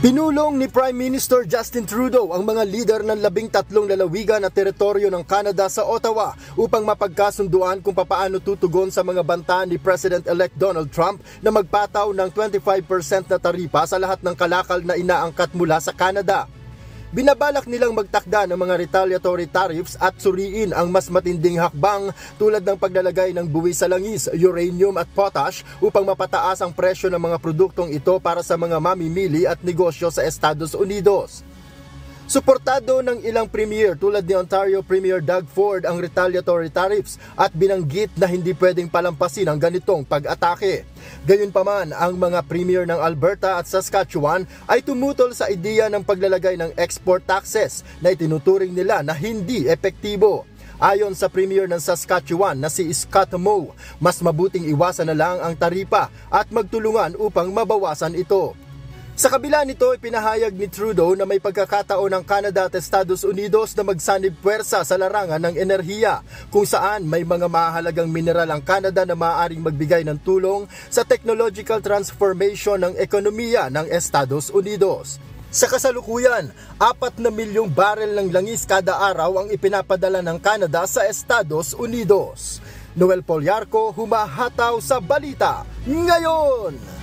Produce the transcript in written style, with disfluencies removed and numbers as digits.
Pinulong ni Prime Minister Justin Trudeau ang mga lider ng 13 lalawigan na teritoryo ng Canada sa Ottawa upang mapagkasunduan kung papaano tutugon sa mga banta ni President-elect Donald Trump na magpataw ng 25% na taripa sa lahat ng kalakal na inaangkat mula sa Canada. Binabalak nilang magtakda ng mga retaliatory tariffs at suriin ang mas matinding hakbang tulad ng paglalagay ng buwis sa langis, uranium at potash upang mapataas ang presyo ng mga produktong ito para sa mga mamimili at negosyo sa Estados Unidos. Suportado ng ilang premier tulad ni Ontario Premier Doug Ford ang retaliatory tariffs at binanggit na hindi pwedeng palampasin ang ganitong pag-atake. Gayunpaman, ang mga premier ng Alberta at Saskatchewan ay tumutol sa ideya ng paglalagay ng export taxes na itinuturing nila na hindi epektibo. Ayon sa premier ng Saskatchewan na si Scott Moe, mas mabuting iwasan na lang ang taripa at magtulungan upang mabawasan ito. Sa kabila nito, ipinahayag ni Trudeau na may pagkakataon ng Canada at Estados Unidos na magsanib puwersa sa larangan ng enerhiya, kung saan may mga mahalagang mineral ang Canada na maaaring magbigay ng tulong sa technological transformation ng ekonomiya ng Estados Unidos. Sa kasalukuyan, 4 na milyong barel ng langis kada araw ang ipinapadala ng Canada sa Estados Unidos. Noel Poliarco, humahataw sa balita ngayon!